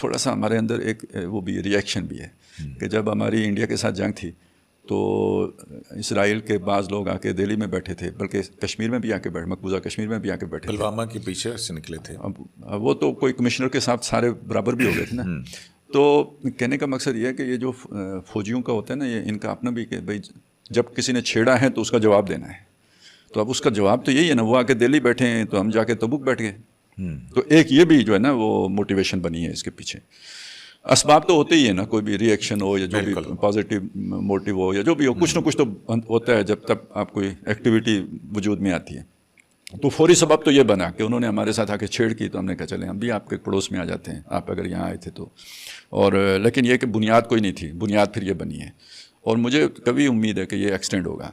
تھوڑا سا ہمارے اندر ایک وہ بھی ریئیکشن بھی ہے کہ جب ہماری انڈیا کے ساتھ جنگ تھی تو اسرائیل کے بعض لوگ آ کے دہلی میں بیٹھے تھے، بلکہ کشمیر میں بھی آ کے مقبوضہ کشمیر میں بھی آ کے بیٹھے تھے، پلوامہ کے پیچھے سے نکلے تھے. اب وہ تو کوئی کمشنر کے ساتھ سارے برابر بھی ہو گئے تھے نا. تو کہنے کا مقصد یہ ہے کہ یہ جو فوجیوں کا ہوتا ہے نا، یہ ان کا اپنا بھی کہ بھائی جب کسی نے چھیڑا ہے تو اس کا جواب دینا ہے. تو اب اس کا جواب تو یہی ہے نا، وہ آ کے دہلی بیٹھے ہیں تو ہم جا کے تبوک بیٹھ گئے. تو ایک یہ بھی جو ہے نا وہ موٹیویشن بنی ہے اس کے پیچھے. اسباب تو ہوتے ہی ہے نا، کوئی بھی ریئیکشن ہو یا جو بھی پازیٹیو موٹیو ہو یا جو بھی ہو، کچھ نہ کچھ تو ہوتا ہے جب تک آپ کوئی ایکٹیویٹی وجود میں آتی ہے. تو فوری سبب تو یہ بنا کہ انہوں نے ہمارے ساتھ آ کے چھیڑ کی، تو ہم نے کہا چلیں ہم بھی آپ کے پڑوس میں آ جاتے ہیں، آپ اگر یہاں آئے تھے تو. اور لیکن یہ کہ بنیاد کوئی نہیں تھی، بنیاد پھر یہ بنی ہے. اور مجھے کبھی امید ہے کہ یہ ایکسٹینڈ ہوگا.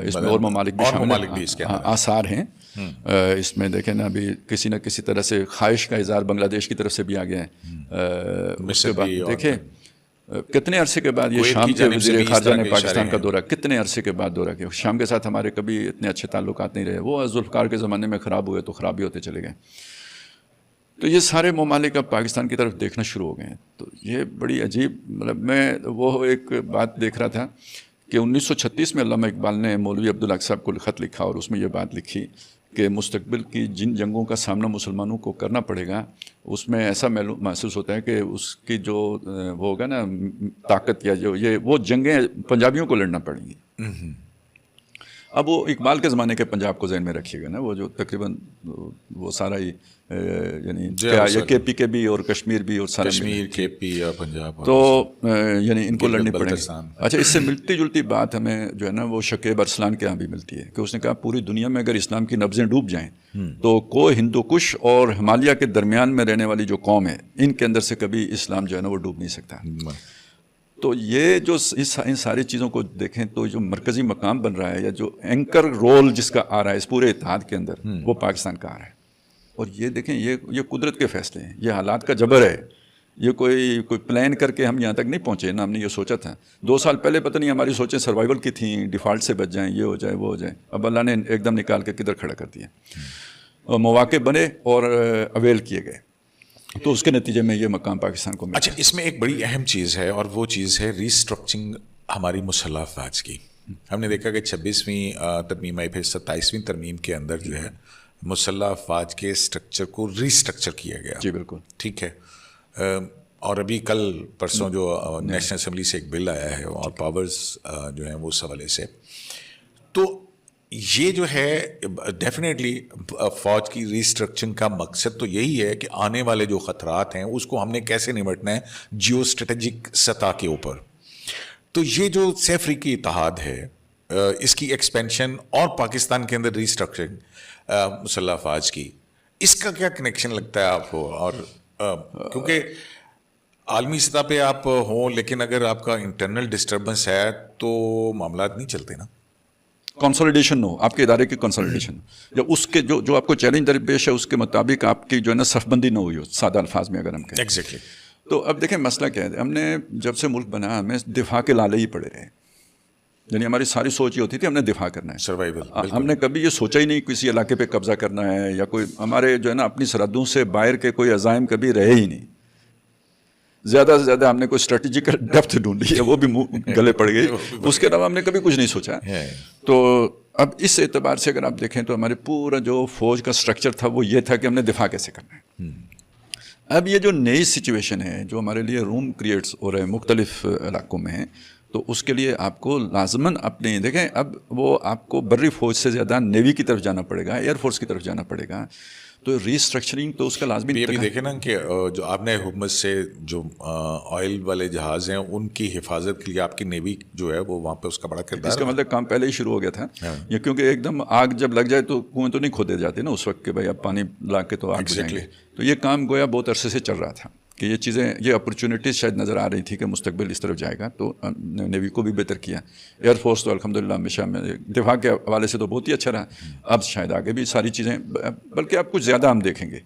اس میں اور ممالک بھی شامل ہیں، آثار ہیں اس میں. دیکھیں نا ابھی کسی نہ کسی طرح سے خواہش کا اظہار بنگلہ دیش کی طرف سے بھی آ گیا ہے. اس کے بعد دیکھیں کتنے عرصے کے بعد یہ شام کے وزیر خارجہ نے پاکستان کا دورہ، کتنے عرصے کے بعد دورہ کیا. شام کے ساتھ ہمارے کبھی اتنے اچھے تعلقات نہیں رہے، وہ ذوالفقار کے زمانے میں خراب ہوئے تو خراب ہی ہوتے چلے گئے. تو یہ سارے ممالک اب پاکستان کی طرف دیکھنا شروع ہو گئے ہیں. تو یہ بڑی عجیب، مطلب میں وہ ایک بات دیکھ رہا تھا کہ 1936 میں علامہ اقبال نے مولوی عبدالحق صاحب کو خط لکھا اور اس میں یہ بات لکھی کہ مستقبل کی جن جنگوں کا سامنا مسلمانوں کو کرنا پڑے گا، اس میں ایسا محسوس ہوتا ہے کہ اس کی جو وہ ہوگا نا طاقت یا جو یہ وہ جنگیں پنجابیوں کو لڑنا پڑیں گی. اب وہ اقبال کے زمانے کے پنجاب کو ذہن میں رکھیے گا نا، وہ جو تقریباً وہ سارا ہی یعنی کے پی کے بھی اور کشمیر بھی اور سارا کشمیر کے پی اور پنجاب، تو یعنی ان کو لڑنی پڑے گی. اچھا، اس سے ملتی جلتی بات ہمیں جو ہے نا وہ شکیب ارسلان کے یہاں بھی ملتی ہے کہ اس نے کہا پوری دنیا میں اگر اسلام کی نبضیں ڈوب جائیں تو کوئی ہندو کش اور ہمالیہ کے درمیان میں رہنے والی جو قوم ہے ان کے اندر سے کبھی اسلام جو ہے نا وہ ڈوب نہیں سکتا. تو یہ جو ان ساری چیزوں کو دیکھیں تو جو مرکزی مقام بن رہا ہے یا جو اینکر رول جس کا آ رہا ہے اس پورے اتحاد کے اندر، وہ پاکستان کا آ رہا ہے. اور یہ دیکھیں یہ قدرت کے فیصلے ہیں، یہ حالات کا جبر ہے. یہ کوئی پلان کر کے ہم یہاں تک نہیں پہنچے نا. ہم نے یہ سوچا تھا 2 سال پہلے، پتہ نہیں ہماری سوچیں سروائیول کی تھیں، ڈیفالٹ سے بچ جائیں، یہ ہو جائے وہ ہو جائے. اب اللہ نے ایک دم نکال کے کدھر کھڑا کر دیا. اور مواقع بنے اور اویل کیے گئے، تو اس کے نتیجے میں یہ مقام پاکستان کو ملا. اچھا، اس میں ایک بڑی اہم چیز ہے اور وہ چیز ہے ریسٹرکچرنگ ہماری مسلح افواج کی. ہم نے دیکھا کہ 26ویں ترمیم آئی، پھر 27ویں ترمیم کے اندر جو ہے مسلح افواج کے اسٹرکچر کو ریسٹرکچر کیا گیا. جی بالکل ٹھیک ہے. اور ابھی کل پرسوں جو نیشنل اسمبلی سے ایک بل آیا ہے اور پاورز جو ہیں وہ اس حوالے سے، تو یہ جو ہے ڈیفینیٹلی فوج کی ریسٹرکچرنگ کا مقصد تو یہی ہے کہ آنے والے جو خطرات ہیں اس کو ہم نے کیسے نمٹنا ہے جیو اسٹریٹجک سطح کے اوپر. تو یہ جو سہ افریقی اتحاد ہے، اس کی ایکسپینشن اور پاکستان کے اندر ریسٹرکچرنگ مسلح افواج کی، اس کا کیا کنیکشن لگتا ہے آپ کو؟ اور کیونکہ عالمی سطح پہ آپ ہوں لیکن اگر آپ کا انٹرنل ڈسٹربنس ہے تو معاملات نہیں چلتے نا. کنسولیڈیشن ہو، آپ کے ادارے کی کنسولیڈیشن، یا اس کے جو آپ کو چیلنج درپیش ہے اس کے مطابق آپ کی جو ہے نا صف بندی نہ ہوئی ہو، سادہ الفاظ میں اگر ہم کہیں. ایگزیکٹلی. تو اب دیکھیں مسئلہ کیا ہے، ہم نے جب سے ملک بنا ہمیں دفاع کے لالے ہی پڑے رہے. یعنی ہماری ساری سوچ یہ ہوتی تھی ہم نے دفاع کرنا ہے، سروائیول. ہم نے کبھی یہ سوچا ہی نہیں کسی علاقے پہ قبضہ کرنا ہے یا کوئی ہمارے جو ہے نا اپنی سرحدوں سے باہر کے کوئی عزائم کبھی رہے ہی نہیں. زیادہ سے زیادہ ہم نے کوئی اسٹریٹجیکل ڈیپتھ ڈھونڈی ہے، وہ بھی گلے پڑ گئی. اس کے علاوہ ہم نے کبھی کچھ نہیں سوچا. تو اب اس اعتبار سے اگر آپ دیکھیں تو ہمارے پورا جو فوج کا اسٹرکچر تھا وہ یہ تھا کہ ہم نے دفاع کیسے کرنا ہے. اب یہ جو نئی سچویشن ہے جو ہمارے لیے روم کریٹس ہو رہے ہیں مختلف علاقوں میں ہیں، تو اس کے لیے آپ کو لازماً اپنے دیکھیں اب وہ آپ کو بری فوج سے زیادہ نیوی کی طرف جانا پڑے گا، ایئر فورس کی طرف جانا پڑے گا. تو ریسٹرکچرنگ تو اس کا لازمی. یہ بھی دیکھیں نا کہ جو آپ نے حکومت سے جو آئل والے جہاز ہیں ان کی حفاظت کے لیے آپ کی نیوی جو ہے وہ وہاں پہ اس کا بڑا کردار. اس کا مطلب کام پہلے ہی شروع ہو گیا تھا. یہ کیونکہ ایک دم آگ جب لگ جائے تو کنویں تو نہیں کھودے جاتے نا اس وقت کہ بھائی اب پانی لا کے تو آگ بجھائیں گے. تو یہ کام گویا بہت عرصے سے چل رہا تھا کہ یہ چیزیں، یہ اپرچونیٹیز شاید نظر آ رہی تھی کہ مستقبل اس طرف جائے گا. تو نیوی کو بھی بہتر کیا. ایئر فورس تو الحمدللہ ہمیشہ میں دفاع کے حوالے سے تو بہت ہی اچھا رہا. اب شاید آگے بھی ساری چیزیں، بلکہ اب کچھ زیادہ ہم دیکھیں گے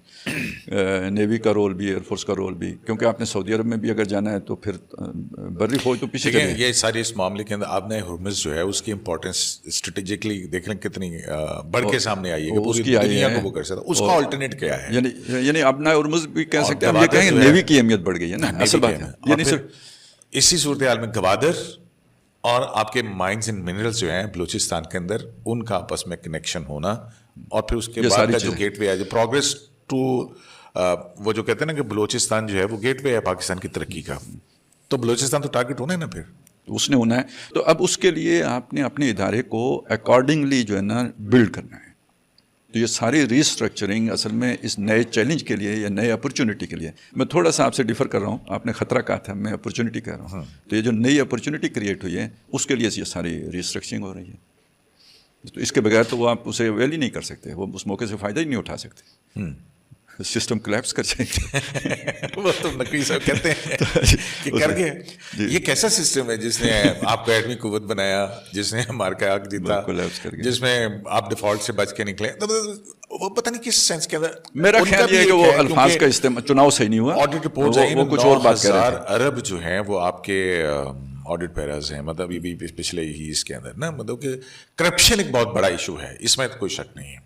نیوی کا رول بھی، ایئر فورس کا رول بھی، کیونکہ آپ نے سعودی عرب میں بھی اگر جانا ہے تو پھر بری فوج تو پیچھے. یہ ساری اس معاملے کے اندر آپ نے ہرمز جو ہے اس کی امپورٹنس اسٹریٹجکلی دیکھ لیں کتنی بڑھ کے سامنے آئی ہے، پوری دنیا کو وہ کر سکتا. اس کا آلٹرنیٹ کیا ہے؟ یعنی اب نہ ہرمز بھی کہہ سکتے ہیں، ہم یہ کہیں گے نیوی کی اہمیت بڑھ گئی ہے نا, اصل بات ہے یہ نہیں صرف اسی صورتحال میں گوادر اور آپ کے مائنز اینڈ منرلز جو ہیں بلوچستان کے اندر, ان کا آپس میں کنیکشن ہونا, اور پھر اس کے بعد کا جو گیٹ وے ہے, جو پروگریس ٹو وہ جو کہتے ہیں نا کہ بلوچستان جو ہے وہ گیٹ وے ہے پاکستان کی ترقی کا, تو بلوچستان تو ٹارگیٹ ہونا ہے نا, پھر اس نے ہونا ہے. تو اب اس کے لیے آپ نے اپنے ادارے کو اکارڈنگلی جو ہے نا بلڈ کرنا ہے. تو یہ ساری ریسٹرکچرنگ اصل میں اس نئے چیلنج کے لیے یا نئے اپرچونٹی کے لیے, میں تھوڑا سا آپ سے ڈیفر کر رہا ہوں, آپ نے خطرہ کہا تھا, میں اپرچونٹی کہہ رہا ہوں. تو یہ جو نئی اپرچونٹی کریٹ ہوئی ہے اس کے لیے یہ ساری ریسٹرکچرنگ ہو رہی ہے. تو اس کے بغیر تو وہ آپ اسے ویل ہی نہیں کر سکتے, وہ اس موقع سے فائدہ ہی نہیں اٹھا سکتے, سسٹم کلیپس کر جائے گا. وہ تو نقوی صاحب کہتے ہیں کہ کر گئے. یہ کیسا سسٹم ہے جس نے آپ کو ایٹمی قوت بنایا, جس نے مارکا آگ جیتا, جس میں آپ ڈیفالٹ سے بچ کے نکلے, وہ پتہ نہیں کس سینس کے اندر. میرا خیال یہ ہے کہ وہ الفاظ کا استعمال, چناؤ صحیح نہیں ہوا, آڈٹ رپورٹ وہ کچھ اور بات کر رہے ہیں. ارب جو ہیں وہ آپ کے آڈٹ پیراز ہیں, مطلب یہ بھی پچھلے ہی اس کے اندر نا, مطلب کہ کرپشن ایک بہت بڑا ایشو ہے, اس میں کوئی شک نہیں ہے.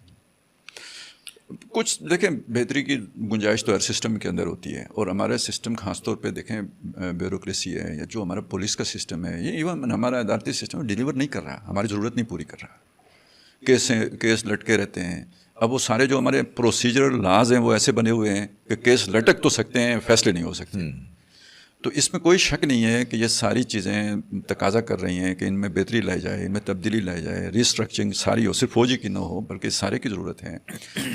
کچھ دیکھیں بہتری کی گنجائش تو ہر سسٹم کے اندر ہوتی ہے, اور ہمارا سسٹم خاص طور پہ دیکھیں بیوروکریسی ہے یا جو ہمارا پولیس کا سسٹم ہے, یہ ایون ہمارا عدالتی سسٹم ڈیلیور نہیں کر رہا, ہماری ضرورت نہیں پوری کر رہا. کیس لٹکے رہتے ہیں. اب وہ سارے جو ہمارے پروسیجرل لاز ہیں وہ ایسے بنے ہوئے ہیں کہ کیس لٹک تو سکتے ہیں, فیصلے نہیں ہو سکتے. تو اس میں کوئی شک نہیں ہے کہ یہ ساری چیزیں تقاضا کر رہی ہیں کہ ان میں بہتری لائی جائے, ان میں تبدیلی لائی جائے, ریسٹرکچرنگ ساری ہو, صرف فوجی کی نہ ہو بلکہ سارے کی ضرورت ہے.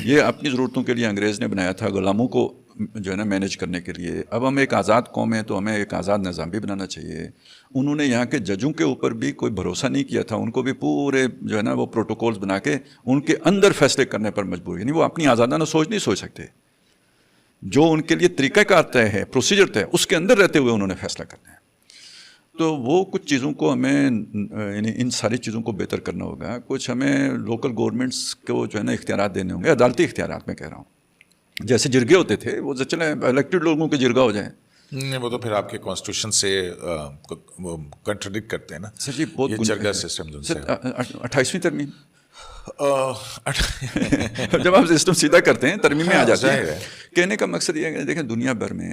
یہ اپنی ضرورتوں کے لیے انگریز نے بنایا تھا, غلاموں کو جو ہے نا مینیج کرنے کے لیے. اب ہم ایک آزاد قوم ہیں تو ہمیں ایک آزاد نظام بھی بنانا چاہیے. انہوں نے یہاں کے ججوں کے اوپر بھی کوئی بھروسہ نہیں کیا تھا, ان کو بھی پورے جو ہے نا وہ پروٹوکولز بنا کے ان کے اندر فیصلے کرنے پر مجبور, یعنی وہ اپنی آزادانہ سوچ نہیں سوچ سکتے. جو ان کے لیے طریقہ کار طے ہے, پروسیجر طے ہے, اس کے اندر رہتے ہوئے انہوں نے فیصلہ کرنا ہے. تو وہ کچھ چیزوں کو ہمیں یعنی ان ساری چیزوں کو بہتر کرنا ہوگا. کچھ ہمیں لوکل گورنمنٹس کو جو ہے نا اختیارات دینے ہوں گے, عدالتی اختیارات میں کہہ رہا ہوں. جیسے جرگے ہوتے تھے وہ چلیں الیکٹڈ لوگوں کے جرگا ہو جائیں, وہ تو پھر آپ کے کانسٹیٹیوشن سے کنٹرڈکٹ کرتے ہیں نا. سر جی بہت جرگا سسٹم 28ویں ترمیم جب آپ سسٹم سیدھا کرتے ہیں ترمیم میں آ جاتے ہیں. کہنے کا مقصد یہ ہے کہ دیکھیں دنیا بھر میں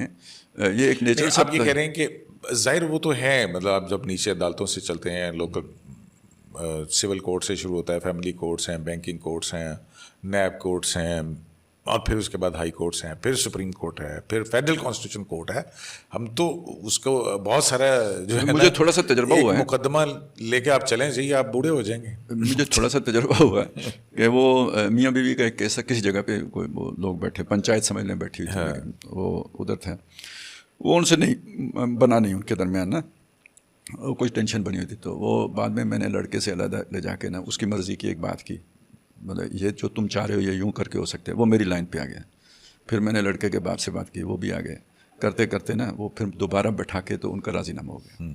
یہ ایک نیچر, آپ یہ کہہ رہے ہیں کہ ظاہر وہ تو ہے, مطلب آپ جب نیچے عدالتوں سے چلتے ہیں, لوکل سول کورٹ سے شروع ہوتا ہے, فیملی کورٹس ہیں, بینکنگ کورٹس ہیں, نیب کورٹس ہیں, اور پھر اس کے بعد ہائی کورٹس ہیں, پھر سپریم کورٹ ہے, پھر فیڈرل کانسٹیٹیوشن کورٹ ہے. ہم تو اس کو بہت سارا جو ہے مجھے تھوڑا سا تجربہ ہوا ہے, مقدمہ لے کے آپ چلیں جی, آپ بوڑھے ہو جائیں گے. مجھے تھوڑا سا تجربہ ہوا ہے کہ وہ میاں بیوی کا ایک کیس ہے, کسی جگہ پہ کوئی وہ لوگ بیٹھے, پنچایت سمجھ لیں بیٹھی ہوئی تھی, وہ ادھر تھے, وہ ان سے نہیں بنا نہیں ان کے درمیان نا, کچھ ٹینشن بنی ہوئی تھی. تو وہ بعد میں نے لڑکے سے علیحدہ لے جا کے نا اس کی مرضی کی ایک بات کی, مطلب یہ جو تم چاہ رہے ہو یہ یوں کر کے ہو سکتے. وہ میری لائن پہ آ گیا. پھر میں نے لڑکے کے باپ سے بات کی, وہ بھی آ گئے. کرتے کرتے نا وہ پھر دوبارہ بٹھا کے تو ان کا راضی نامہ ہو گیا.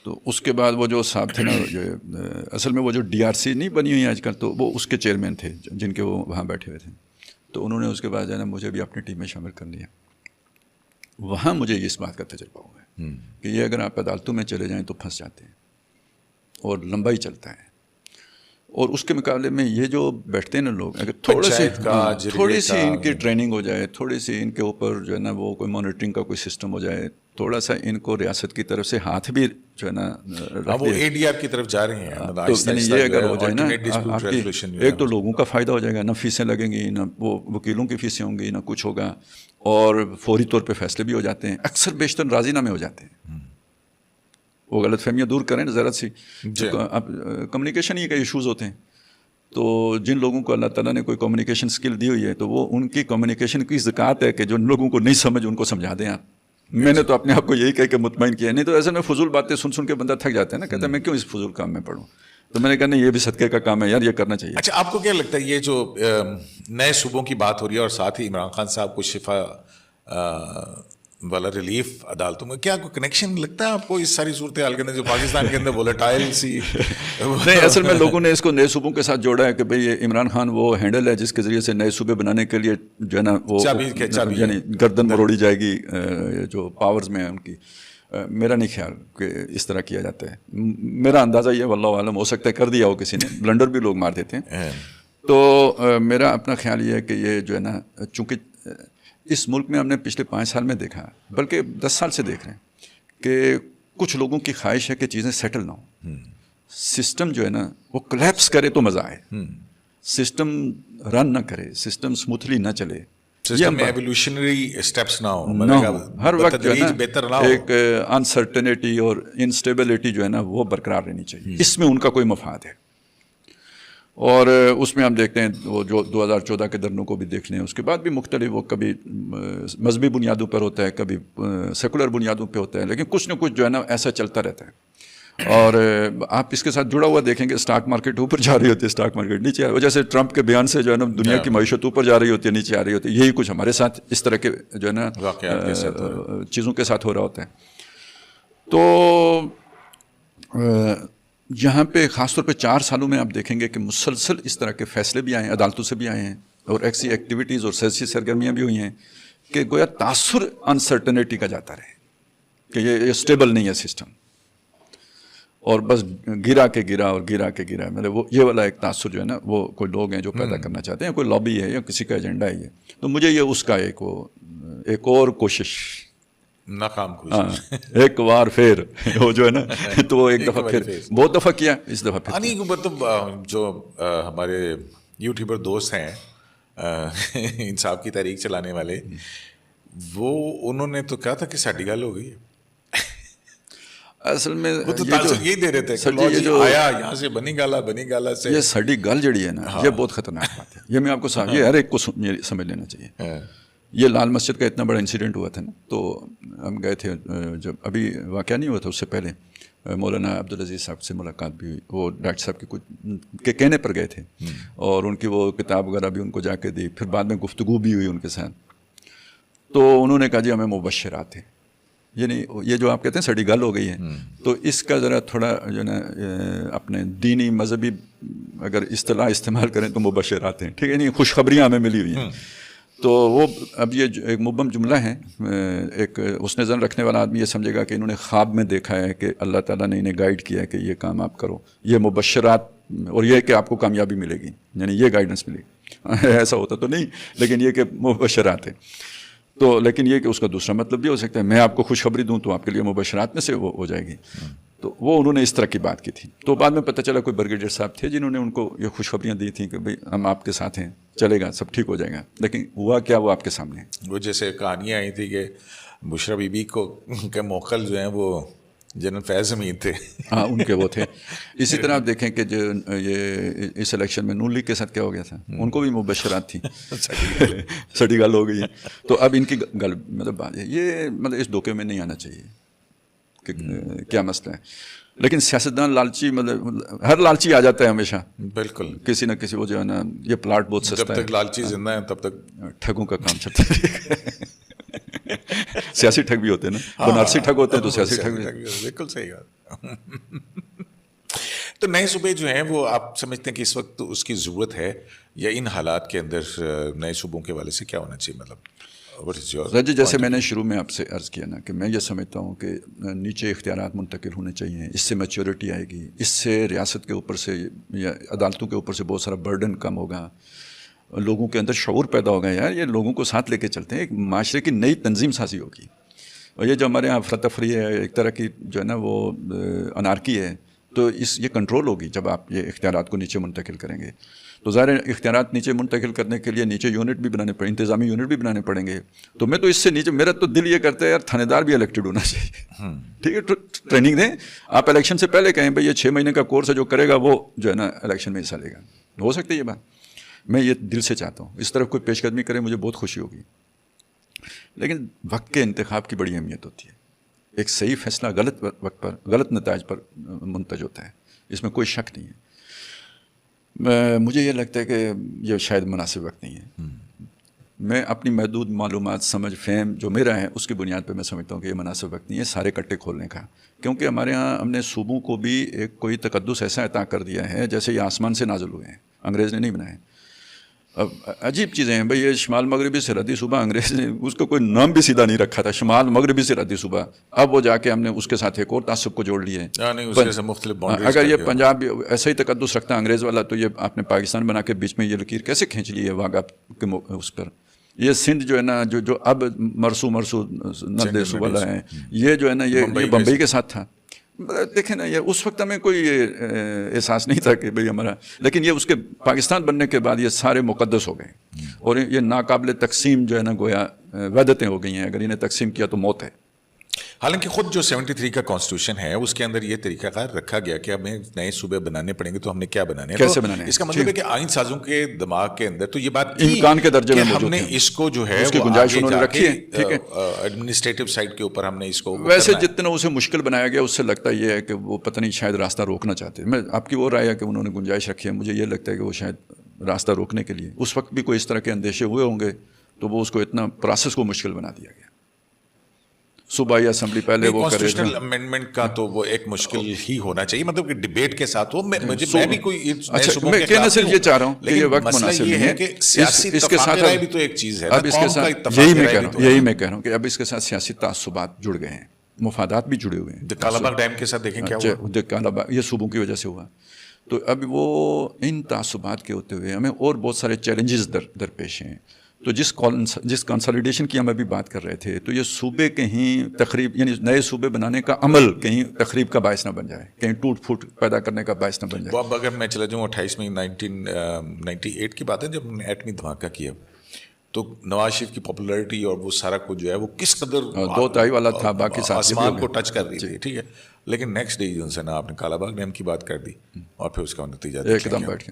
تو اس کے بعد وہ جو صاحب تھے نا, اصل میں وہ جو ڈی آر سی نہیں بنی ہوئی آج کل, تو وہ اس کے چیئرمین تھے جن کے وہ وہاں بیٹھے ہوئے تھے. تو انہوں نے اس کے بعد جو ہے نا مجھے بھی اپنی ٹیم میں شامل کر لیا. وہاں مجھے اس بات کا تجربہ ہوا ہے کہ یہ اگر آپ عدالتوں میں چلے جائیں تو پھنس جاتے ہیں اور لمبا ہی چلتا ہے. اور اس کے مقابلے میں یہ جو بیٹھتے ہیں نا لوگ, اگر تھوڑی سی ان کی ٹریننگ ہو جائے, تھوڑی سی ان کے اوپر جو ہے نا وہ کوئی مانیٹرنگ کا کوئی سسٹم ہو جائے, تھوڑا سا ان کو ریاست کی طرف سے ہاتھ بھی جو ہے نا وہ اے ڈی آر کی طرف جا رہے ہیں, تو یعنی یہ اگر ہو جائے نا, ایک تو لوگوں کا فائدہ ہو جائے گا, نہ فیسیں لگیں گی, نہ وہ وکیلوں کی فیسیں ہوں گی, نہ کچھ ہوگا, اور فوری طور پہ فیصلے بھی ہو جاتے ہیں. اکثر بیشتر راضی نامے ہو جاتے ہیں. وہ غلط فہمیاں دور کریں ذرا سی, اب کمیونیکیشن ہی کا ایشوز ہوتے ہیں. تو جن لوگوں کو اللہ تعالیٰ نے کوئی کمیونیکیشن اسکل دی ہوئی ہے تو وہ ان کی کمیونیکیشن کی زکوٰۃ ہے کہ جو لوگوں کو نہیں سمجھ ان کو سمجھا دیں آپ. میں نے تو اپنے آپ کو یہی کہہ کے مطمئن کیا, نہیں تو ایسے میں فضول باتیں سن کے بندہ تھک جاتا ہے نا, کہتا ہے میں کیوں اس فضول کام میں پڑھوں. تو میں نے کہا نہیں, یہ بھی صدقے کا کام ہے یار, یہ کرنا چاہیے. اچھا, آپ کو کیا لگتا ہے یہ جو نئے صوبوں کی بات ہو رہی ہے اور ساتھ ہی عمران خان صاحب کو شفا والا ریلیف عدالتوں میں, کیا کوئی کنیکشن لگتا ہے آپ کو اس ساری صورتحال کے اندر جو پاکستان کے اندر وولیٹائل سی؟ نہیں, اصل میں لوگوں نے اس کو نئے صوبوں کے ساتھ جوڑا ہے کہ بھئی یہ عمران خان وہ ہینڈل ہے جس کے ذریعے سے نئے صوبے بنانے کے لیے جو ہے نا وہ یعنی گردن مروڑی جائے گی جو پاورز میں ہیں ان کی. میرا نہیں خیال کہ اس طرح کیا جاتا ہے. میرا اندازہ یہ واللہ عالم, ہو سکتا ہے کر دیا ہو کسی نے, بلنڈر بھی لوگ مار دیتے ہیں. تو میرا اپنا خیال یہ ہے کہ یہ جو ہے نا, چونکہ اس ملک میں ہم نے پچھلے 5 سال میں دیکھا، بلکہ 10 سال سے دیکھ رہے ہیں کہ کچھ لوگوں کی خواہش ہے کہ چیزیں سیٹل نہ ہوں، سسٹم جو ہے نا وہ کلیپس کرے تو مزہ آئے، سسٹم رن نہ کرے، سسٹم اسموتھلی نہ چلے، سسٹم میں ایولیوشنری اسٹیپس نہ ہو، ہر وقت جو ہے بہتر نہ نا ہو، ایک انسرٹنیٹی اور انسٹیبلٹی جو ہے نا وہ برقرار رہنی چاہیے، اس میں ان کا کوئی مفاد ہے۔ اور اس میں ہم دیکھتے ہیں وہ جو 2014 کے دھرنوں کو بھی دیکھ لیں، اس کے بعد بھی مختلف، وہ کبھی مذہبی بنیادوں پر ہوتا ہے، کبھی سیکولر بنیادوں پہ ہوتا ہے، لیکن کچھ نہ کچھ جو ہے نا ایسا چلتا رہتا ہے۔ اور آپ اس کے ساتھ جڑا ہوا دیکھیں گے، اسٹاک مارکیٹ اوپر جا رہی ہوتی ہے، اسٹاک مارکیٹ نیچے آ رہی ہے، جیسے ٹرمپ کے بیان سے جو ہے نا دنیا کی معیشت اوپر جا رہی ہوتی ہے، نیچے آ رہی ہوتی ہے، یہی کچھ ہمارے ساتھ اس طرح کے جو ہے نا چیزوں کے ساتھ ہو رہا ہوتا ہے۔ تو یہاں پہ خاص طور پہ 4 سالوں میں آپ دیکھیں گے کہ مسلسل اس طرح کے فیصلے بھی آئے ہیں، عدالتوں سے بھی آئے ہیں، اور ایسی ایکٹیویٹیز اور سیاسی سرگرمیاں بھی ہوئی ہیں کہ گویا تاثر انسرٹنیٹی کا جاتا رہے کہ یہ اسٹیبل نہیں ہے سسٹم، اور بس گرا کے گرا، مطلب وہ یہ والا ایک تاثر جو ہے نا وہ کوئی لوگ ہیں جو پیدا کرنا چاہتے ہیں، کوئی لابی ہے یا کسی کا ایجنڈا ہے یہ، تو مجھے یہ اس کا ایک اور کوشش، ناکام کوشش، ایک بار پھر وہ جو ہے نا تو وہ ایک دفعہ پھر بہت دفعہ کیا، اس دفعہ پھر نہیں، مطلب جو ہمارے یوٹیوبر دوست ہیں انصاف کی تحریک چلانے والے، وہ انہوں نے تو کہا تھا کہ ساڈی گل ہو گئی ہے، اصل میں وہ تو تاثر یہی دے رہے تھے کہ یہ جو آیا یہاں سے بنی گالا سے، یہ ساڈی گل جڑی ہے نا یہ بہت خطرناک بات ہے، یہ میں آپ کو یہ ہر ایک کو سمجھ لینا چاہیے۔ یہ لال مسجد کا اتنا بڑا انسیڈنٹ ہوا تھا نا، تو ہم گئے تھے، جب ابھی واقعہ نہیں ہوا تھا اس سے پہلے مولانا عبدالعزیز صاحب سے ملاقات بھی ہوئی، وہ ڈاکٹر صاحب کے کچھ کے کہنے پر گئے تھے، اور ان کی وہ کتاب وغیرہ بھی ان کو جا کے دی، پھر بعد میں گفتگو بھی ہوئی ان کے ساتھ، تو انہوں نے کہا جی ہمیں مبشرات ہیں، یعنی یہ جو آپ کہتے ہیں سڑی گل ہو گئی ہے، تو اس کا ذرا تھوڑا جو ہے نا اپنے دینی مذہبی اگر اصطلاح استعمال کریں تو مبشرات ہیں، ٹھیک ہے، نہیں خوشخبریاں ہمیں ملی ہوئی ہیں، تو وہ اب یہ ایک مبہم جملہ ہے، ایک اس نے ذہن رکھنے والا آدمی یہ سمجھے گا کہ انہوں نے خواب میں دیکھا ہے کہ اللہ تعالیٰ نے انہیں گائیڈ کیا ہے کہ یہ کام آپ کرو، یہ مبشرات، اور یہ کہ آپ کو کامیابی ملے گی، یعنی یہ گائیڈنس ملے گی، ایسا ہوتا تو نہیں، لیکن یہ کہ مبشرات ہے، تو لیکن یہ کہ اس کا دوسرا مطلب بھی ہو سکتا ہے، میں آپ کو خوشخبری دوں تو آپ کے لیے مبشرات میں سے وہ ہو جائے گی، تو وہ انہوں نے اس طرح کی بات کی تھی، تو بعد میں پتہ چلا کوئی بریگیڈیئر صاحب تھے جنہوں نے ان کو یہ خوشخبریاں دی تھیں کہ بھئی ہم آپ کے ساتھ ہیں، چلے گا، سب ٹھیک ہو جائے گا، لیکن ہوا کیا وہ آپ کے سامنے ہے۔ وہ جیسے کہانیاں آئی تھی کہ بشرا بی بی کو کے موکل جو ہیں وہ جنرل فیض حمید تھے، ہاں ان کے وہ تھے۔ اسی طرح آپ دیکھیں کہ جو یہ اس الیکشن میں نون لیگ کے ساتھ کیا ہو گیا تھا، ان کو بھی مبشرات تھیں، سٹی گل ہو گئی ہے، تو اب ان کی گل مطلب بات ہے، یہ مطلب اس دھوکے میں نہیں آنا چاہیے کہ کیا مسئلہ ہے، لیکن سیاستدان لالچی، مطلب ہر لالچی آ جاتا ہے ہمیشہ، بالکل کسی نہ کسی، وہ جو ہے نا یہ پلاٹ بہت سستا ہے، جب تک لالچی زندہ ہے تب تک ٹھگوں کا کام چلتا ہے، سیاسی ٹھگ بھی ہوتے ہیں نا، بنارسی ٹھگ ہوتے ہیں تو سیاسی ٹھگ بھی، بالکل صحیح بات۔ تو نئے صوبے جو ہیں وہ آپ سمجھتے ہیں کہ اس وقت اس کی ضرورت ہے، یا ان حالات کے اندر نئے صوبوں کے حوالے سے کیا ہونا چاہیے، مطلب رجی جیسے میں نے شروع میں آپ سے عرض کیا نا کہ میں یہ سمجھتا ہوں کہ نیچے اختیارات منتقل ہونے چاہیے، اس سے میچورٹی آئے گی، اس سے ریاست کے اوپر سے یا عدالتوں کے اوپر سے بہت سارا برڈن کم ہوگا، لوگوں کے اندر شعور پیدا ہوگا، یار یہ لوگوں کو ساتھ لے کے چلتے ہیں، ایک معاشرے کی نئی تنظیم سازی ہوگی، اور یہ جو ہمارے یہاں افراتفری ہے، ایک طرح کی جو ہے نا وہ انارکی ہے، تو یہ کنٹرول ہوگی جب آپ یہ اختیارات کو نیچے منتقل کریں گے، تو ظاہر اختیارات نیچے منتقل کرنے کے لیے نیچے یونٹ بھی بنانے پڑیں، انتظامی یونٹ بھی بنانے پڑیں گے، تو میں تو اس سے نیچے، میرا تو دل یہ کرتا ہے یار تھانے دار بھی الیکٹڈ ہونا چاہیے، ٹھیک ہے، ٹریننگ دیں، آپ الیکشن سے پہلے کہیں بھائی یہ 6 مہینے کا کورس ہے، جو کرے گا وہ جو ہے نا الیکشن میں حصہ لے گا، ہو سکتا ہے یہ بات، میں یہ دل سے چاہتا ہوں، اس طرف کوئی پیش قدمی کرے مجھے بہت خوشی ہوگی، لیکن وقت کے انتخاب کی بڑی اہمیت ہوتی ہے، ایک صحیح فیصلہ غلط وقت پر غلط نتائج پر منتج ہوتا ہے، اس میں کوئی شک نہیں ہے، مجھے یہ لگتا ہے کہ یہ شاید مناسب وقت نہیں ہے، میں اپنی محدود معلومات، سمجھ، فہم جو میرا ہے اس کی بنیاد پہ میں سمجھتا ہوں کہ یہ مناسب وقت نہیں ہے سارے کٹے کھولنے کا، کیونکہ ہمارے ہاں ہم نے صوبوں کو بھی ایک کوئی تقدس ایسا عطا کر دیا ہے جیسے یہ آسمان سے نازل ہوئے ہیں، انگریز نے نہیں بنائے، اب عجیب چیزیں ہیں بھئی، یہ شمال مغربی سرحدی صوبہ انگریز نے اس کا کوئی نام بھی سیدھا نہیں رکھا تھا، شمال مغربی سرحدی صوبہ، اب وہ جا کے ہم نے اس کے ساتھ ایک اور تعصب کو جوڑ لیے، اگر یہ پنجاب ایسا ہی تقدس رکھتا انگریز والا تو یہ آپ نے پاکستان بنا کے بیچ میں یہ لکیر کیسے کھینچ لی ہے واگا کے اس پر، یہ سندھ جو ہے نا جو اب مرسو نندیسو والا ہے، یہ جو ہے نا یہ بمبئی کے ساتھ تھا. دیکھیں نا یہ اس وقت ہمیں کوئی احساس نہیں تھا کہ بھئی ہمارا، لیکن یہ اس کے پاکستان بننے کے بعد یہ سارے مقدس ہو گئے اور یہ ناقابل تقسیم جو ہے نا گویا وحدتیں ہو گئی ہیں. اگر انہیں تقسیم کیا تو موت ہے. حالانکہ خود جو 73 کا کانسٹیٹیوشن ہے اس کے اندر یہ طریقہ کار رکھا گیا کہ ہمیں نئے صوبے بنانے پڑیں گے تو ہم نے کیا بنانے ہیں، کیسے بنانے ہیں. اس کا مطلب ہے کہ آئین سازوں کے دماغ کے اندر تو یہ بات امکان کے درجے میں ہم موجود نے ہے، اس کو جو ہے اس کی گنجائش انہوں نے رکھی ہے. ٹھیک ہے، ایڈمنسٹریٹو سائڈ کے اوپر ہم نے اس کو ویسے جتنا اسے مشکل بنایا گیا اس سے لگتا یہ ہے کہ وہ پتہ نہیں شاید راستہ روکنا چاہتے. میں آپ کی وہ رائے ہے کہ انہوں نے گنجائش رکھی ہے، مجھے یہ لگتا ہے کہ وہ شاید راستہ روکنے کے لیے اس وقت بھی کوئی اس طرح کے اندیشے ہوئے ہوں گے تو وہ اس کو اتنا پروسیس کو مشکل بنا دیا گیا. صوبائی اسمبلی پہلے وہ کرے کانسٹیٹیوشنل امینڈمنٹ کا تو وہ ایک مشکل ہی ہونا چاہیے، مطلب کہ ڈبیٹ کے ساتھ ہو. میں بھی کوئی میں کہنا صرف یہ چاہ رہا ہوں کہ یہ وقت مناسب نہیں ہے. کہ سیاسی اتفاق رائے بھی تو ایک چیز ہے، اب اس کے ساتھ یہی میں کہہ رہا ہوں کہ اب اس کے ساتھ سیاسی تعصبات جڑ گئے ہیں، مفادات بھی جڑے ہوئے ہیں. کالا باغ ڈیم کے ساتھ دیکھیں کیا ہوا، کالا باغ یہ صوبوں کی وجہ سے ہوا. تو اب وہ ان تعصبات کے ہوتے ہوئے ہمیں اور بہت سارے چیلنجز درپیش ہیں. تو جس کنسالیڈیشن کی ہم ابھی بات کر رہے تھے تو یہ صوبے کہیں تقریب یعنی نئے صوبے بنانے کا عمل کہیں تقریب کا باعث نہ بن جائے، کہیں ٹوٹ پھوٹ پیدا کرنے کا باعث نہ بن جائے. اب اگر میں چلا جاؤں 28 مئی 1998 کی بات ہے جب ہم نے ایٹمی دھماکہ کیا تو نواز شریف کی پاپولیرٹی اور وہ سارا کچھ جو ہے وہ کس قدر 2 والا تھا، باقی آسمان کو ٹچ کر رہی تھی. ٹھیک ہے، لیکن نیکسٹ ڈے جو ہے نا آپ نے کالا باغ ڈیم کی بات کر دی اور پھر اس کا نتیجہ ایک دم بیٹھ کے.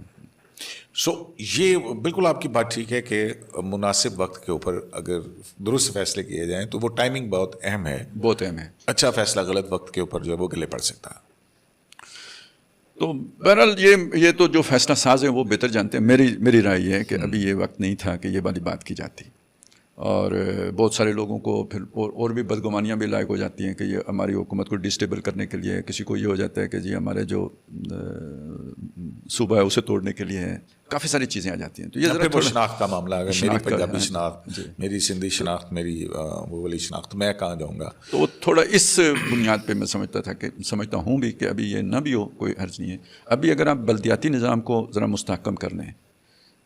سو یہ بالکل آپ کی بات ٹھیک ہے کہ مناسب وقت کے اوپر اگر درست فیصلے کیے جائیں تو وہ ٹائمنگ بہت اہم ہے، بہت اہم ہے. اچھا فیصلہ غلط وقت کے اوپر جو ہے وہ گلے پڑ سکتا ہے. تو بہرحال یہ تو جو فیصلہ ساز ہیں وہ بہتر جانتے ہیں. میری رائے یہ ہے کہ ابھی یہ وقت نہیں تھا کہ یہ والی بات کی جاتی، اور بہت سارے لوگوں کو پھر اور بھی بدگمانیاں بھی لائق ہو جاتی ہیں کہ یہ ہماری حکومت کو ڈسٹیبل کرنے کے لیے. کسی کو یہ ہو جاتا ہے کہ جی ہمارے جو صوبہ ہے اسے توڑنے کے لیے ہے، کافی ساری چیزیں آ جاتی ہیں. تو یہ ذرا شناخت کا معاملہ ہے، میری پنجابی شناخت، میری سندھی شناخت، میری وہ والی شناخت، میں کہاں جاؤں گا. تو تھوڑا اس بنیاد پہ میں سمجھتا ہوں بھی کہ ابھی یہ نہ بھی ہو، کوئی حرج نہیں ہے. ابھی اگر آپ بلدیاتی نظام کو ذرا مستحکم کر لیں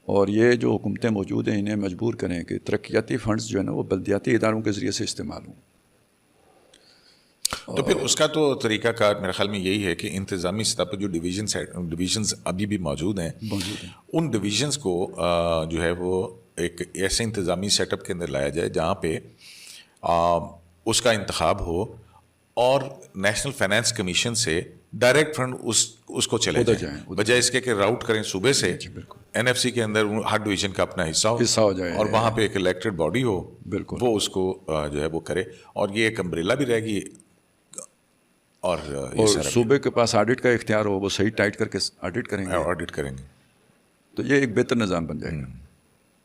اور یہ جو حکومتیں موجود ہیں انہیں مجبور کریں کہ ترقیاتی فنڈز جو ہے نا وہ بلدیاتی اداروں کے ذریعے سے استعمال ہوں. تو پھر اس کا تو طریقہ کار میرے خیال میں یہی ہے کہ انتظامی سطح پر جو ڈویژنز ابھی بھی موجود ہیں ان ڈویژنز کو جو ہے وہ ایک ایسے انتظامی سیٹ اپ کے اندر لایا جائے جہاں پہ اس کا انتخاب ہو اور نیشنل فائنانس کمیشن سے ڈائریکٹ فنڈ اس کو چلے جائیں بجائے اس کے کہ راؤٹ کریں صوبے سے. این ایف سی کے اندر ہر ڈویژن کا اپنا حصہ ہو جائے اور وہاں پہ ایک الیکٹڈ باڈی ہو، بالکل وہ اس کو جو ہے وہ کرے اور یہ ایک امبریلا بھی رہے گی اور صوبے کے پاس آڈٹ کا اختیار ہو، وہ صحیح ٹائٹ کر کے آڈٹ کریں گے تو یہ ایک بہتر نظام بن جائے گا.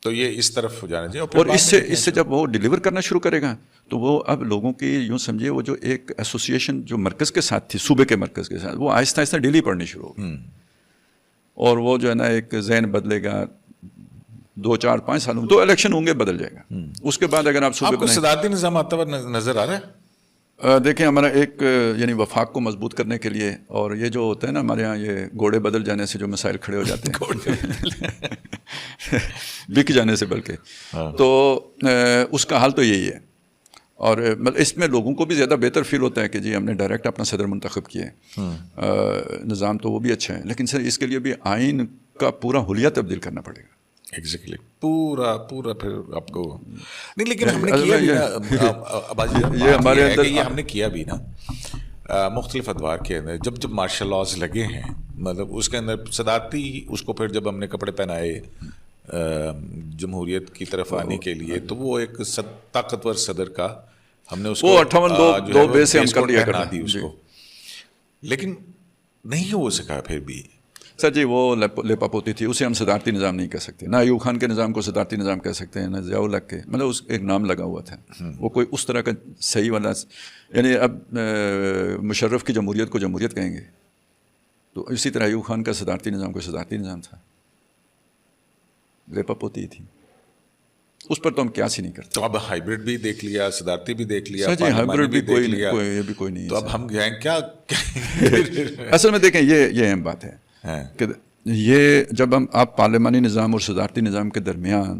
تو یہ اس طرف جانا چاہیے. اور اس سے جب وہ ڈیلیور کرنا شروع کرے گا تو وہ اب لوگوں کی یوں سمجھیے وہ جو ایک ایسوسیشن جو مرکز کے ساتھ تھی، صوبے کے مرکز کے ساتھ، وہ آہستہ آہستہ ڈیلی پڑنی شروع ہوگی اور وہ جو ہے نا ایک ذہن بدلے گا. 2 4 5 سالوں 2 الیکشن ہوں گے، بدل جائے گا. اس کے بعد اگر آپ صوبے کو صدارتی نظام آتا ہوا نظر آ رہا ہے. دیکھیں ہمارا ایک یعنی وفاق کو مضبوط کرنے کے لیے، اور یہ جو ہوتا ہے نا ہمارے ہاں یہ گھوڑے بدل جانے سے جو مسائل کھڑے ہو جاتے ہیں بک جانے سے بلکہ، تو اس کا حل تو یہی ہے. اور اس میں لوگوں کو بھی زیادہ بہتر فیل ہوتا ہے کہ جی ہم نے ڈائریکٹ اپنا صدر منتخب کیے. نظام تو وہ بھی اچھا ہے، لیکن سر اس کے لیے بھی آئین کا پورا حلیہ تبدیل کرنا پڑے گا. ایگزیکٹلی پورا پھر آپ کو نہیں، لیکن ہم نے کیا یہ ہمارے اندر یہ ہم نے کیا بھی نا مختلف ادوار کے اندر. جب مارشل لاز لگے ہیں مطلب اس کے اندر صدارتی اس کو پھر جب ہم نے کپڑے پہنائے جمہوریت کی طرف آنے کے لیے تو وہ ایک طاقتور صدر کا ہم نے اس کو 58 بیس سے ہم کر دیا پہنا دی اس کو، لیکن نہیں ہو سکا پھر بھی. سر جی وہ لیپا پوتی تھی، اسے ہم صدارتی نظام نہیں کہہ سکتے. نہ ایوب خان کے نظام کو صدارتی نظام کہہ سکتے ہیں، نہ ضیاء الحق کے، مطلب اس ایک نام لگا ہوا تھا. وہ کوئی اس طرح کا صحیح والا، یعنی اب مشرف کی جمہوریت کو جمہوریت کہیں گے تو اسی طرح ایوب خان کا صدارتی نظام کوئی صدارتی نظام تھا، لیپا پوتی تھی. اس پر تو ہم قیاس ہی نہیں کرتے. تو اب ہائیبرڈ بھی دیکھ لیا، صدارتی بھی دیکھ لیا، جی ہائیبرڈ بھی کوئی نہیں. تو اب ہم کیا اصل میں دیکھیں یہ اہم بات ہے کہ یہ جب آپ پارلیمانی نظام اور صدارتی نظام کے درمیان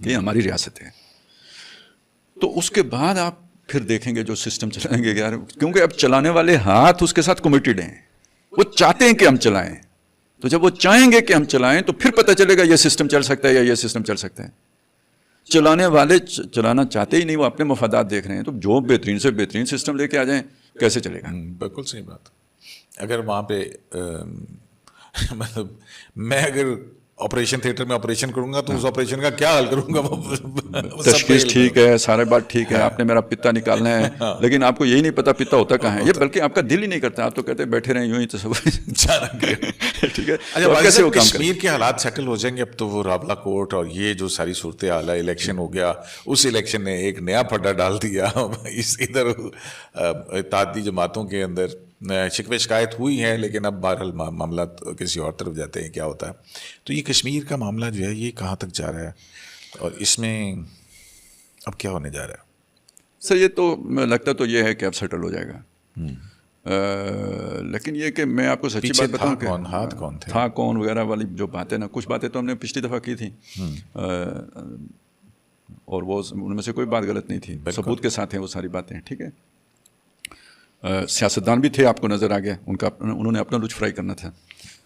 کہ یہ ہماری ریاست ہے. تو اس کے بعد آپ پھر دیکھیں گے جو سسٹم چلائیں گے یار, کیونکہ اب چلانے والے ہاتھ اس کے ساتھ کمیٹڈ ہیں, وہ چاہتے ہیں کہ ہم چلائیں. تو جب وہ چاہیں گے کہ ہم چلائیں تو پھر پتہ چلے گا یہ سسٹم چل سکتا ہے یا یہ سسٹم چل سکتا ہے. چلانے والے چلانا چاہتے ہی نہیں, وہ اپنے مفادات دیکھ رہے ہیں. تو جو بہترین سے بہترین سسٹم لے کے آ جائیں, کیسے چلے گا؟ بالکل صحیح بات. اگر وہاں پہ مطلب میں اگر آپریشن تھیٹر میں آپریشن کروں گا تو اس آپریشن کا کیا حل کروں گا؟ تشخیص ٹھیک ہے, سارے بات ٹھیک ہے, آپ نے میرا پتا نکالنا ہے, لیکن آپ کو یہی نہیں پتا پتا ہوتا کہاں ہے. یہ بلکہ آپ کا دل ہی نہیں کرتا, آپ تو کہتے ہیں بیٹھے رہیں یوں ہی تصور. ٹھیک ہے. اچھا, کشمیر کے حالات سیٹل ہو جائیں گے اب تو وہ رابلہ کوٹ اور یہ جو ساری صورتحال ہے, الیکشن ہو گیا, اس الیکشن نے ایک نیا پھڈا ڈال دیا. ادھر اتحادی جماعتوں کے اندر شکوے شکایت ہوئی ہے, لیکن اب بہرحال معاملات کسی اور طرف جاتے ہیں, کیا ہوتا ہے. تو یہ کشمیر کا معاملہ جو ہے یہ کہاں تک جا رہا ہے اور اس میں اب کیا ہونے جا رہا ہے؟ سر یہ تو لگتا تو یہ ہے کہ اب سیٹل ہو جائے گا, لیکن یہ کہ میں آپ کو سچی بات بتاؤں کہ ہاتھ کون تھے, تھا کون وغیرہ والی جو باتیں نا, کچھ باتیں تو ہم نے پچھلی دفعہ کی تھیں اور وہ ان میں سے کوئی بات غلط نہیں تھی, ثبوت کے ساتھ ہیں وہ ساری باتیں. ٹھیک ہے. سیاستدان بھی تھے, آپ کو نظر آ گیا, انہوں نے اپنا لچ فرائی کرنا تھا,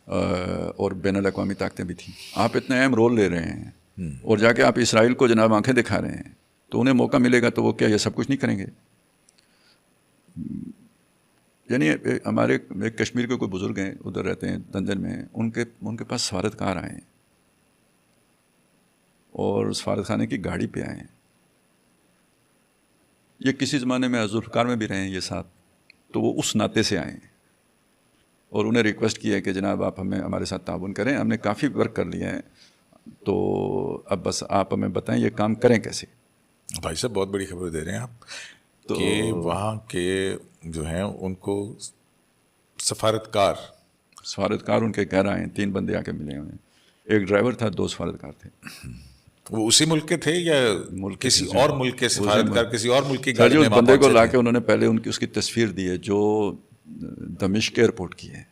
اور بین الاقوامی طاقتیں بھی تھیں. آپ اتنا اہم رول لے رہے ہیں اور جا کے آپ اسرائیل کو جناب آنکھیں دکھا رہے ہیں, تو انہیں موقع ملے گا تو وہ کیا یہ سب کچھ نہیں کریں گے؟ یعنی ہمارے ایک کشمیر کے کوئی بزرگ ہیں, ادھر رہتے ہیں دنجن میں, ان کے پاس سفارتکار آئے ہیں اور سفارت خانے کی گاڑی پہ آئے ہیں. یہ کسی زمانے میں ذوالفقار میں بھی رہے ہیں یہ ساتھ, تو وہ اس ناطے سے آئے ہیں اور انہیں ریکویسٹ کی ہے کہ جناب آپ ہمارے ساتھ تعاون کریں, ہم نے کافی ورک کر لیا ہے, تو اب بس آپ ہمیں بتائیں یہ کام کریں کیسے. بھائی صاحب بہت بڑی خبر دے رہے ہیں آپ کہ وہاں کے جو ہیں ان کو سفارتکار ان کے گھر آئے ہیں, 3 بندے آ کے ملے ہوئے ہیں, ایک ڈرائیور تھا, 2 سفارتکار تھے. وہ اسی ملک کے تھے یا کسی اور ملک کے سفارتکار کسی اور ملک کی گاڑی میں؟ اس بندے کو لا کے انہوں نے پہلے اس کی تصویر دی ہے جو دمشق ایئرپورٹ کی ہے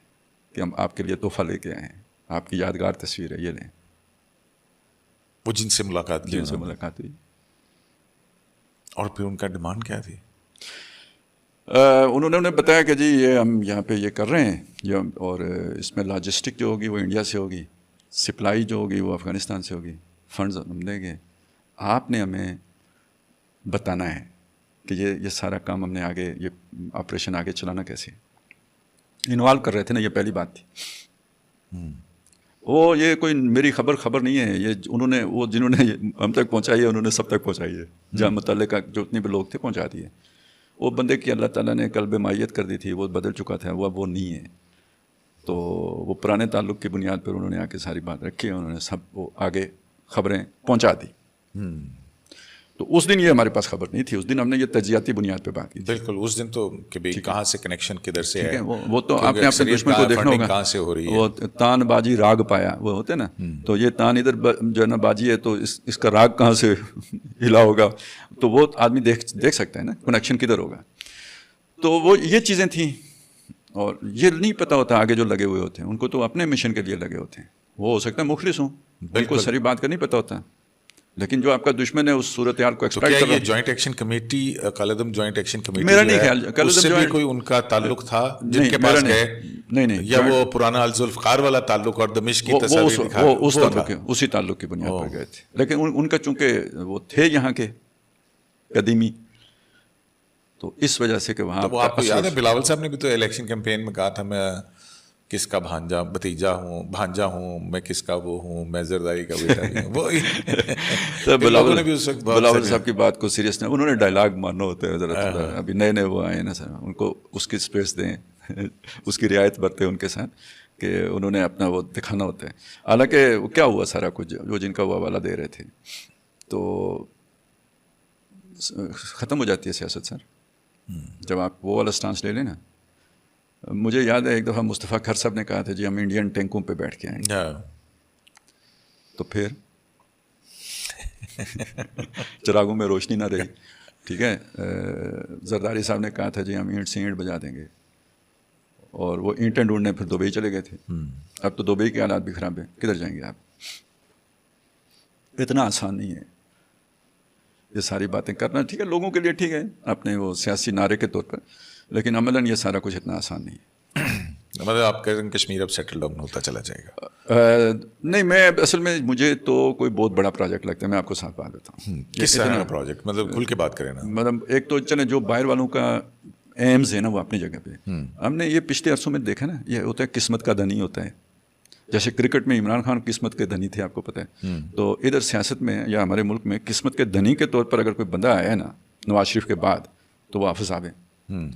کہ ہم آپ کے لیے تحفہ لے کے آئے ہیں, آپ کی یادگار تصویر ہے, یہ لیں. وہ جن سے ملاقات ہوئی. اور پھر ان کا ڈیمانڈ کیا تھی؟ انہوں نے بتایا کہ جی یہ ہم یہاں پہ یہ کر رہے ہیں, اور اس میں لاجسٹک جو ہوگی وہ انڈیا سے ہوگی, سپلائی جو ہوگی وہ افغانستان سے ہوگی, فنڈز ہم دیں گے, آپ نے ہمیں بتانا ہے کہ یہ سارا کام ہم نے آگے, یہ آپریشن آگے چلانا کیسے. انوالو کر رہے تھے نا, یہ پہلی بات تھی. وہ یہ کوئی میری خبر نہیں ہے, یہ انہوں نے, وہ جنہوں نے ہم تک پہنچائی ہے انہوں نے سب تک پہنچائی ہے, جہاں متعلقہ جو اتنے بھی لوگ تھے پہنچا دیے. وہ بندے کی اللہ تعالیٰ نے قلب مائیت کر دی تھی, وہ بدل چکا تھا, وہ نہیں ہے. تو وہ پرانے تعلق کی بنیاد پر انہوں نے آ کے ساری بات رکھی ہے, انہوں نے سب وہ آگے خبریں پہنچا دی. تو اس دن یہ ہمارے پاس خبر نہیں تھی, اس دن ہم نے یہ تجزیاتی بنیاد پہ بات کی. بالکل, اس دن تو کہ بھئی کہاں سے کنیکشن کدھر سے ہے, وہ تو آپ نے اپنے دشمن کو دیکھنا ہوگا کہاں سے ہو رہی ہے. وہ تان باجی راگ پایا, وہ ہوتے نا, تو یہ تان ادھر جو ہے نا باجی ہے, تو اس کا راگ کہاں سے ہلا ہوگا, تو وہ آدمی دیکھ سکتا ہے نا کنیکشن کدھر ہوگا. تو وہ یہ چیزیں تھیں, اور یہ نہیں پتہ ہوتا آگے جو لگے ہوئے ہوتے ہیں, ان کو تو اپنے مشن کے لیے لگے ہوتے ہیں, وہ ہو سکتا ہے مخلص ہوں, بالکل ساری بات کا نہیں پتہ ہوتا, لیکن جو آپ کا دشمن ہے اس صورتحال کو ایکسپیکٹ کر رہا ہے. یہ جوائنٹ ایکشن کمیٹی, کالعدم جوائنٹ ایکشن کمیٹی, میرا نہیں خیال اس سے بھی کوئی ان کا تعلق تھا جن کے پاس گئے؟ نہیں, یا وہ پرانا ذوالفقار والا تعلق اور دمشق کی تصاویر دکھا, وہ اس تعلق اسی تعلق کی بنیاد پر گئے تھے. لیکن ان کا چونکہ وہ تھے یہاں کے قدیمی, تو اس وجہ سے کہ وہاں. وہ آپ کو یاد ہے بلاول صاحب نے بھی تو الیکشن کیمپین میں کہا تھا میں کس کا بھتیجا ہوں, بھانجا ہوں, میں کس کا وہ ہوں, میں زرداری کا بیٹا ہوں. وہ بلاول صاحب کی بات کو سیریس نہیں, انہوں نے ڈائلاگ ماننا ہوتا ہے ذرا تھوڑا, ابھی نئے وہ آئے نا سر, ان کو اس کی اسپیس دیں, اس کی رعایت برتیں ان کے ساتھ, کہ انہوں نے اپنا وہ دکھانا ہوتا ہے. حالانکہ وہ کیا ہوا سارا کچھ جو جن کا وہ حوالہ دے رہے تھے, تو ختم ہو جاتی ہے سیاست سر جب آپ وہ والا سٹانس لے لیں نا. مجھے یاد ہے ایک دفعہ مصطفیٰ کھر صاحب نے کہا تھا جی ہم انڈین ٹینکوں پہ بیٹھ کے آئیں گے, تو پھر چراغوں میں روشنی نہ رہی. ٹھیک ہے, زرداری صاحب نے کہا تھا جی ہم اینٹ سے اینٹ بجا دیں گے, اور وہ اینٹیں ڈھونڈنے پھر دبئی چلے گئے تھے. اب تو دبئی کے حالات بھی خراب ہیں, کدھر جائیں گے آپ؟ اتنا آسان نہیں ہے. یہ ساری باتیں کرنا ٹھیک ہے، لوگوں کے لیے ٹھیک ہے اپنے وہ سیاسی نعرے کے طور پر، لیکن عملاً یہ سارا کچھ اتنا آسان نہیں ہے۔ مطلب آپ کہہ رہے ہیں کشمیر اب سیٹل ڈاؤن ہوتا چلا جائے گا؟ نہیں، میں اصل میں مجھے تو کوئی بہت بڑا پروجیکٹ لگتا ہے، میں آپ کو ساتھ بات دیتا ہوں۔ کس طرح کا پروجیکٹ، مطلب کھل کے بات کریں نا۔ مطلب ایک تو چلے جو باہر والوں کا ایمز ہے نا وہ اپنی جگہ پہ، ہم نے یہ پچھلے عرصوں میں دیکھا نا، یہ ہوتا ہے قسمت کا دھنی ہوتا ہے۔ جیسے کرکٹ میں عمران خان قسمت کے دھنی تھے، آپ کو پتہ ہے، تو ادھر سیاست میں یا ہمارے ملک میں قسمت کے دھنی کے طور پر اگر کوئی بندہ آیا ہے نا نواز شریف کے بعد، تو وہ حافظ صاحب ہیں۔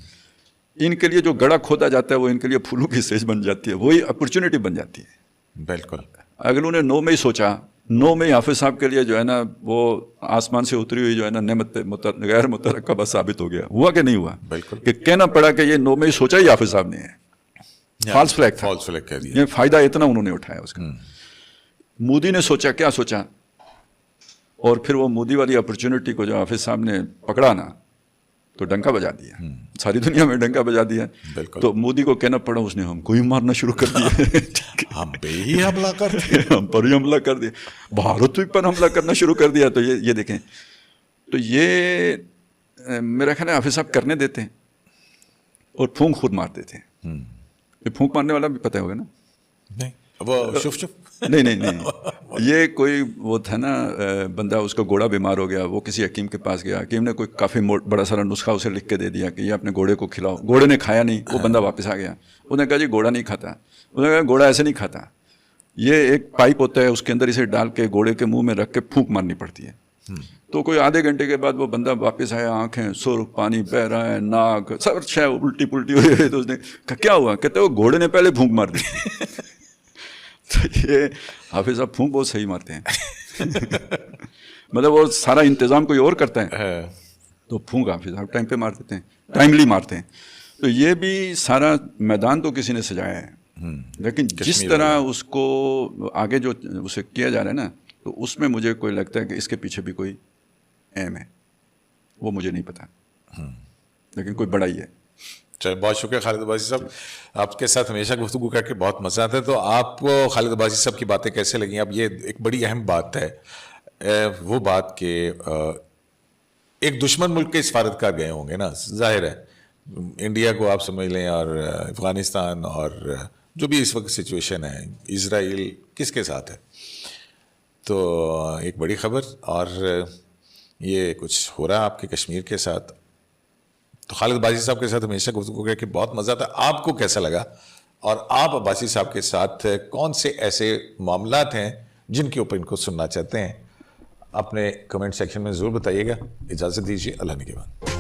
ان کے لیے جو گڑھا کھودا جاتا ہے وہ ان کے لیے پھولوں کی سیج بن جاتی ہے، وہی اپرچونٹی بن جاتی ہے۔ بالکل، اگر انہوں نے 9 مئی سوچا، 9 مئی حافظ صاحب کے لیے جو ہے نا وہ آسمان سے اتری ہوئی جو ہے نا نعمت غیر مترقبہ ثابت ہو گیا، ہوا کہ نہیں ہوا؟ بالکل، کہ کہنا پڑا کہ یہ 9 مئی سوچا ہی حافظ صاحب نے ہے، فالس فلیگ تھا، فالس فلیگ کہہ دیا۔ یہ فائدہ اتنا انہوں نے اٹھایا اس کا۔ مودی نے سوچا، کیا سوچا، اور پھر وہ مودی والی اپرچونٹی کو جو حافظ صاحب نے پکڑا نا تو ڈنکا بجا دیا، ساری دنیا میں ڈنکا بجا دیا۔ تو مودی کو کہنا پڑا اس نے ہم کو ہی مارنا شروع کر دیا، ہم پہ ہی حملہ کر دیا، ہم پر ہی حملہ کر دیا، بھارت پر حملہ کرنا شروع کر دیا۔ تو یہ دیکھیں، تو یہ میرا خیال ہے حافظ صاحب کرنے دیتے ہیں اور پھونک خود مار دیتے ہیں۔ یہ پھونک مارنے والا بھی پتہ ہوگا نا؟ نہیں وہ شف نہیں، یہ کوئی وہ تھا نا بندہ، اس کا گھوڑا بیمار ہو گیا، وہ کسی حکیم کے پاس گیا، حکیم نے کوئی کافی بڑا سارا نسخہ اسے لکھ کے دے دیا کہ یہ اپنے گھوڑے کو کھلاؤ، گھوڑے نے کھایا نہیں، وہ بندہ واپس آ گیا، انہوں نے کہا جی گھوڑا نہیں کھاتا، انہوں نے کہا گھوڑا ایسے نہیں کھاتا، یہ ایک پائپ ہوتا ہے اس کے اندر اسے ڈال کے گھوڑے کے منہ میں رکھ کے پھونک مارنی پڑتی ہے۔ تو کوئی آدھے گھنٹے کے بعد وہ بندہ واپس آیا، آنکھیں سرخ، پانی بہ رہا ہے، ناک سب شاید الٹی پلٹی ہوئی ہے۔ تو اس نے کہا کیا ہوا؟ کہتے وہ گھوڑے نے پہلے پھونک مار دی۔ تو یہ حافظ صاحب پھونک بہت صحیح مارتے ہیں، مطلب وہ سارا انتظام کوئی اور کرتا ہے تو پھونک حافظ صاحب ٹائم پہ مار دیتے ہیں، ٹائملی مارتے ہیں۔ تو یہ بھی سارا میدان تو کسی نے سجایا ہے، لیکن جس طرح اس کو آگے جو اسے کیا جا رہا ہے نا، تو اس میں مجھے کوئی لگتا ہے کہ اس کے پیچھے بھی کوئی ایم ہے، وہ مجھے نہیں پتا، لیکن کوئی بڑا ہی ہے۔ چلے، بہت شکریہ خالد عباسی صاحب، آپ کے ساتھ ہمیشہ گفتگو کر کے بہت مزہ آتا ہے۔ تو آپ کو خالد عباسی صاحب کی باتیں کیسے لگیں؟ اب یہ ایک بڑی اہم بات ہے، وہ بات کہ ایک دشمن ملک کے سفارتکار گئے ہوں گے نا، ظاہر ہے انڈیا کو آپ سمجھ لیں، اور افغانستان، اور جو بھی اس وقت سچویشن ہے، اسرائیل کس کے ساتھ ہے، تو ایک بڑی خبر، اور یہ کچھ ہو رہا ہے آپ کے کشمیر کے ساتھ۔ تو خالد عباسی صاحب کے ساتھ ہمیشہ گفتگو کر کے بہت مزہ آتا ہے۔ آپ کو کیسا لگا، اور آپ عباسی صاحب کے ساتھ کون سے ایسے معاملات ہیں جن کے اوپر ان کو سننا چاہتے ہیں؟ اپنے کمنٹ سیکشن میں ضرور بتائیے گا۔ اجازت دیجیے، اللہ نگہبان۔